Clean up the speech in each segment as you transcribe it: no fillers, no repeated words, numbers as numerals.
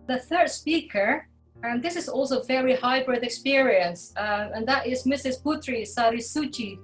the third speaker, and this is also very hybrid experience, and that is Mrs. Putri Sarisuci,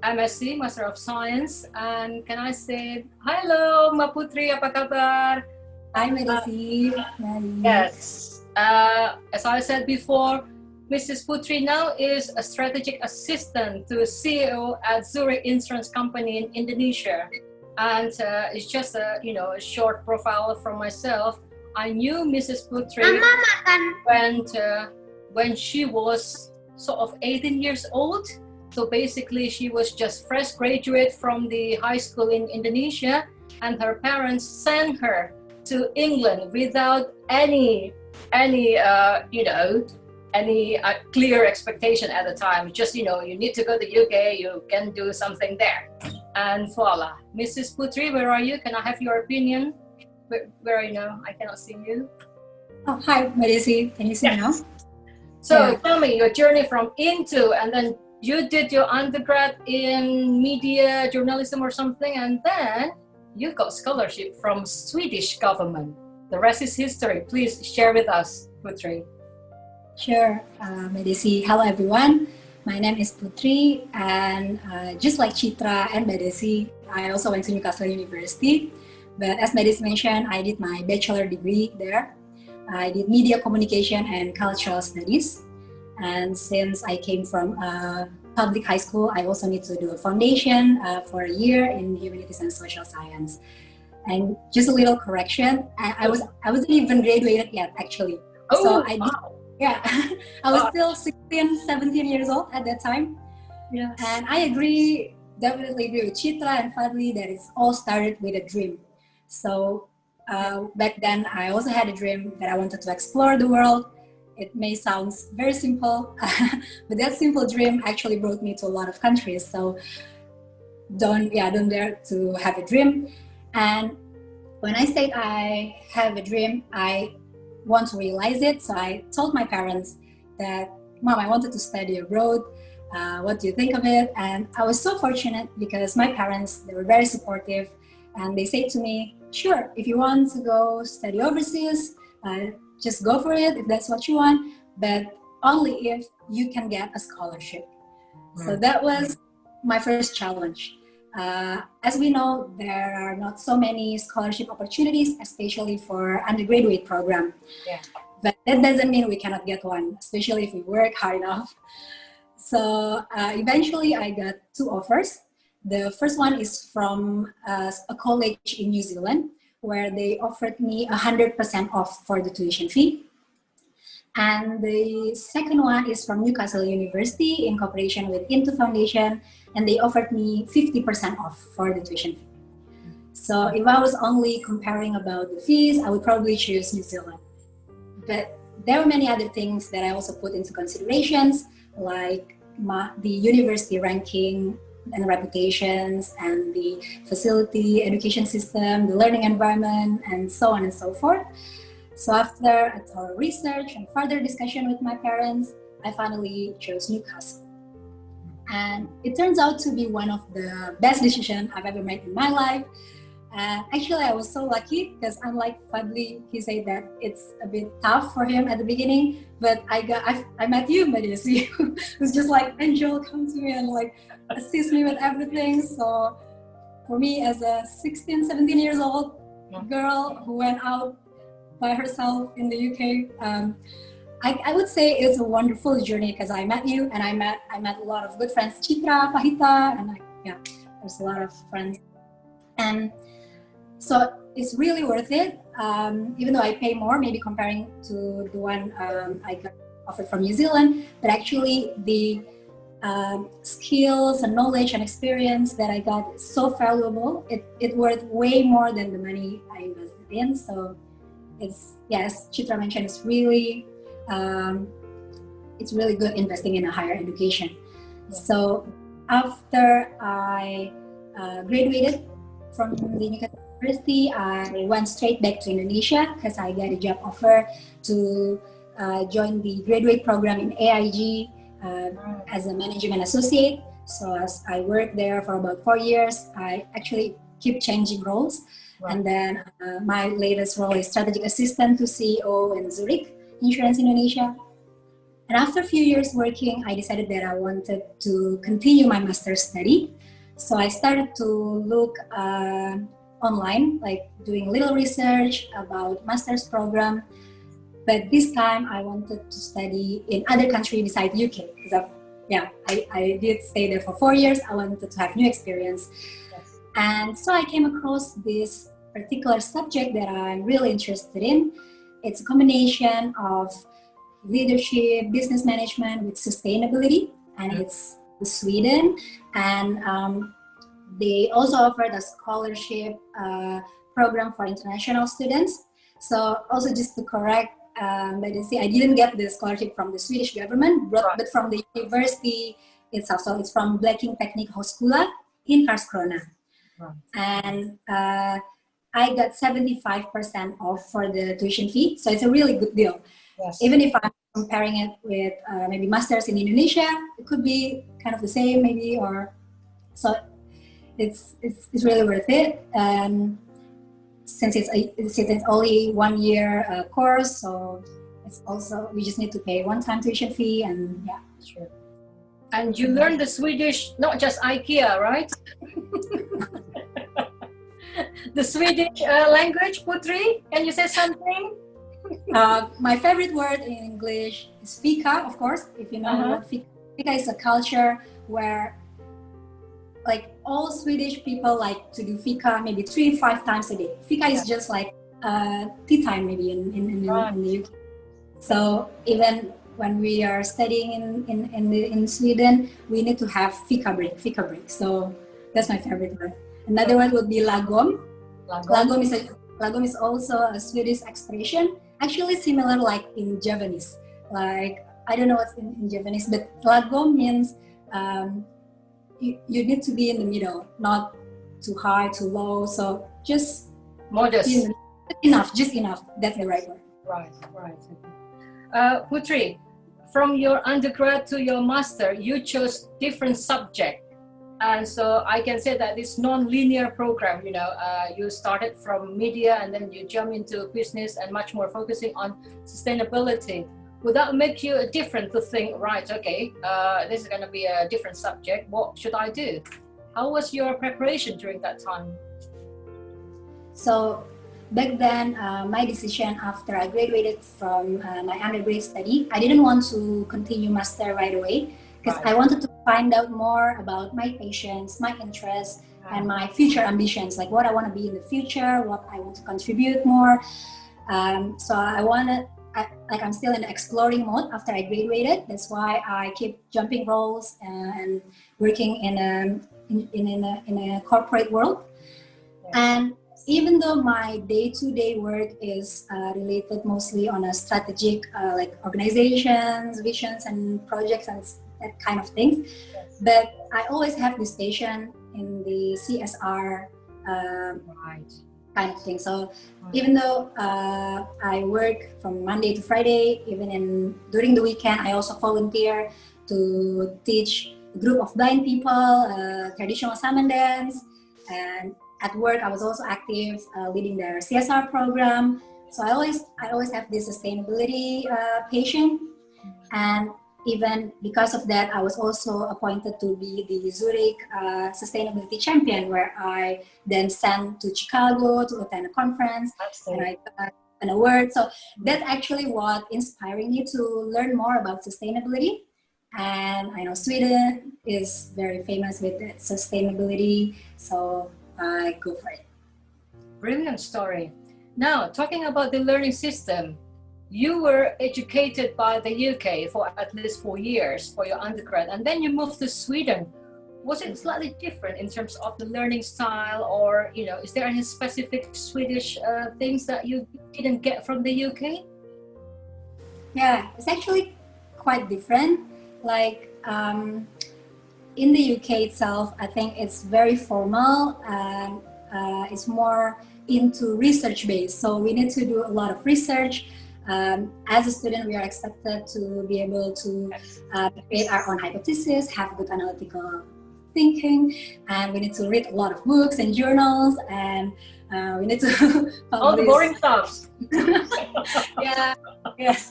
MSc, Master of Science. And can I say, hello, Mbak Putri, apa kabar? Hi, Medisi. Yes, as I said before, Mrs. Putri now is a strategic assistant to CEO at Zurich Insurance Company in Indonesia. And it's just a short profile from myself. I knew Mrs. Putri when she was sort of 18 years old. So basically, she was just fresh graduate from the high school in Indonesia, and her parents sent her to England without any clear expectation at the time. Just you need to go to UK, you can do something there, and voila. Mrs. Putri, where are you? Can I have your opinion? Where are you now? I cannot see you. Oh, hi, Medisi. Can you see me now? So tell me your journey from into, and then you did your undergrad in media journalism or something, and then you got scholarship from Swedish government. The rest is history. Please share with us, Putri. Sure, Medisi. Hello, everyone. My name is Putri, and just like Chitra and Medisi, I also went to Newcastle University. But as Medisi mentioned, I did my bachelor degree there. I did media communication and cultural studies. And since I came from a public high school, I also need to do a foundation for a year in humanities and social science. And just a little correction, I wasn't even graduated yet, actually. Oh, so I wow. I was still 16, 17 years old at that time. Yes. And I definitely agree with Chitra and Fadli that it's all started with a dream. So back then, I also had a dream that I wanted to explore the world. It may sound very simple, but that simple dream actually brought me to a lot of countries. So don't dare to have a dream. And when I said I have a dream, I want to realize it. So I told my parents that, Mom, I wanted to study abroad. What do you think of it? And I was so fortunate because my parents, they were very supportive, and they said to me, sure, if you want to go study overseas, just go for it if that's what you want, but only if you can get a scholarship. So that was my first challenge. As we know, there are not so many scholarship opportunities, especially for undergraduate program. Yeah. But that doesn't mean we cannot get one, especially if we work hard enough. So eventually I got 2 offers. The first one is from a college in New Zealand, where they offered me 100% off for the tuition fee. And the second one is from Newcastle University in cooperation with Into Foundation, and they offered me 50% off for the tuition fee. So if I was only comparing about the fees, I would probably choose New Zealand. But there were many other things that I also put into considerations, like the university ranking and reputations and the facility, education system, the learning environment, and so on and so forth. So after a thorough research and further discussion with my parents, I finally chose Newcastle. And it turns out to be one of the best decisions I've ever made in my life. Actually, I was so lucky because unlike Fadli, he said that it's a bit tough for him at the beginning, but I met you, Medisi, who's just like, Angel, come to me and like assist me with everything. So for me as a 16, 17 years old girl who went out by herself in the UK, I would say it's a wonderful journey because I met you and I met a lot of good friends, Chitra, Pahita, and there's a lot of friends. And so it's really worth it, even though I pay more, maybe comparing to the one I got offered from New Zealand, but actually the skills and knowledge and experience that I got is so valuable. It worth way more than the money I invested in. So it's, as Chitra mentioned, it's really good investing in a higher education. So after I graduated from the Newcastle University, I went straight back to Indonesia because I got a job offer to join the graduate program in AIG as a management associate. So as I worked there for about 4 years, I actually keep changing roles. Right. And then my latest role is strategic assistant to CEO in Zurich Insurance Indonesia. And after a few years working, I decided that I wanted to continue my master's study. So I started to look online, like doing little research about master's program. But this time I wanted to study in other country besides UK because I did stay there for 4 years. I wanted to have new experience. Yes. And so I came across this particular subject that I'm really interested in. It's a combination of leadership, business management with sustainability, and it's in Sweden. And they also offered a scholarship program for international students. So also just to correct, but you see, I didn't get the scholarship from the Swedish government, but from the university itself. So it's from Blekinge Teknik Hochschule in Karlskrona. Right. And I got 75% off for the tuition fee. So it's a really good deal. Yes. Even if I'm comparing it with maybe masters in Indonesia, it could be kind of the same maybe, or so it's really worth it. Since it's only 1 year course, so it's also, we just need to pay one-time tuition fee, and yeah. Sure. And you learned the Swedish, not just IKEA, right? The Swedish language, Putri, can you say something? My favorite word in English is fika, of course, if you know what fika. Fika is a culture where like all Swedish people like to do fika maybe 3-5 times a day. Fika is just like tea time maybe in the UK. So even when we are studying in Sweden, we need to have fika break. So that's my favorite word. Another one would be lagom. Lagom is also a Swedish expression, actually similar like in Japanese. Like, I don't know what's in Japanese, but lagom means you need to be in the middle, not too high, too low. So just modest. Just enough. That's the right word. Right. Putri, from your undergrad to your master, you chose different subject. And so I can say that this non-linear program, you started from media and then you jump into business and much more focusing on sustainability. Would that make you different to think, right, okay, this is going to be a different subject, what should I do? How was your preparation during that time? So back then, my decision after I graduated from my undergrad study, I didn't want to continue master right away because I wanted to find out more about my passions, my interests, and my future ambitions, like what I want to be in the future, what I want to contribute more. So I'm still in the exploring mode after I graduated. That's why I keep jumping roles and working in a corporate world. And even though my day-to-day work is related mostly on a strategic, like organizations, visions, and projects and that kind of things, but I always have this passion in the CSR kind of thing. So even though I work from Monday to Friday, even during the weekend, I also volunteer to teach a group of blind people traditional salmon dance. And at work, I was also active leading their CSR program. So I always have this sustainability passion. And even because of that, I was also appointed to be the Zurich Sustainability Champion, where I then sent to Chicago to attend a conference. And I got an award. So that's actually what inspired me to learn more about sustainability. And I know Sweden is very famous with sustainability, so I go for it. Brilliant story. Now, talking about the learning system, you were educated by the UK for at least 4 years for your undergrad, and then you moved to Sweden. Was it slightly different in terms of the learning style, or is there any specific Swedish things that you didn't get from the UK? Yeah, it's actually quite different. Like in the UK itself, I think it's very formal and it's more into research based. So we need to do a lot of research. As a student, we are expected to be able to create our own hypothesis, have good analytical thinking, and we need to read a lot of books and journals, and we need to all the boring stuff. Yeah, yes.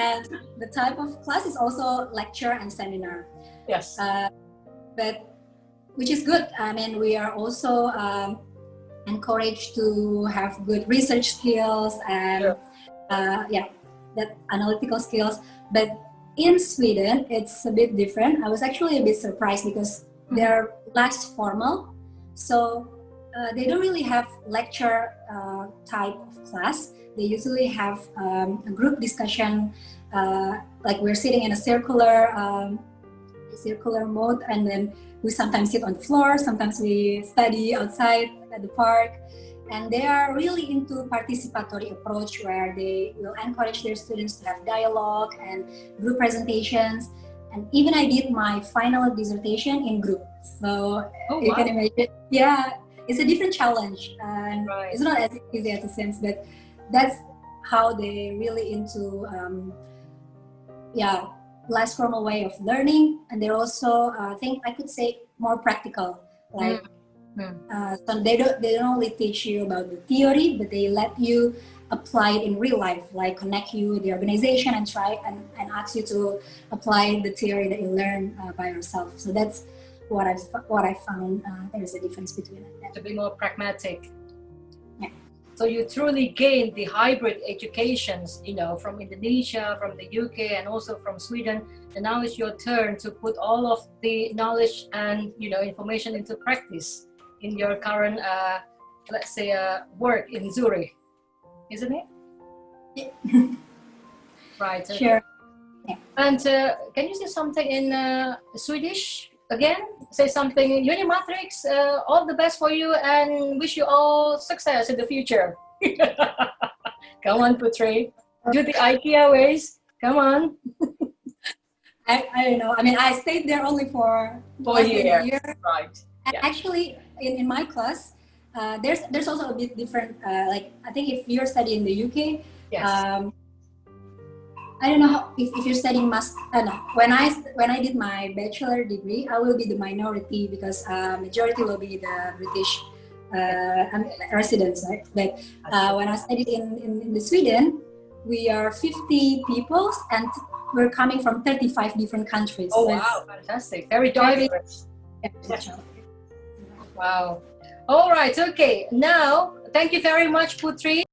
And the type of class is also lecture and seminar. Yes. But which is good. I mean, we are also encouraged to have good research skills and that analytical skills. But in Sweden, it's a bit different. I was actually a bit surprised because they're less formal. So they don't really have lecture type of class. They usually have a group discussion, like we're sitting in a circular mode, and then we sometimes sit on the floor, sometimes we study outside at the park. And they are really into participatory approach where they will encourage their students to have dialogue and group presentations. And even I did my final dissertation in group. So you can imagine, it's a different challenge. And it's not as easy as it seems, but that's how they really into, less formal way of learning. And they're also, I think I could say, more practical. Like, so they don't only teach you about the theory, but they let you apply it in real life, like connect you with the organization and try and ask you to apply the theory that you learn by yourself. So that's what I found. There's a difference between that. To be more pragmatic. Yeah. So you truly gained the hybrid educations, from Indonesia, from the UK, and also from Sweden. And now it's your turn to put all of the knowledge and information into practice in your current, let's say, work in Zurich, isn't it? Yeah. Right. Sure. Yeah. And can you say something in Swedish again? Say something, UNIMATRIX, all the best for you and wish you all success in the future. Come on, Putri. Do the IKEA ways. Come on. I don't know. I mean, I stayed there only for a year. Right. And actually, in my class, there's also a bit different. Like, I think if you're studying in the UK, yes. I don't know if you're studying when I did my bachelor degree, I will be the minority because majority will be the British residents, right? But when I studied in the Sweden, we are 50 people and we're coming from 35 different countries. Oh, so wow, fantastic. Very diverse. Yes. Wow. All right, okay. Now, thank you very much, Putri.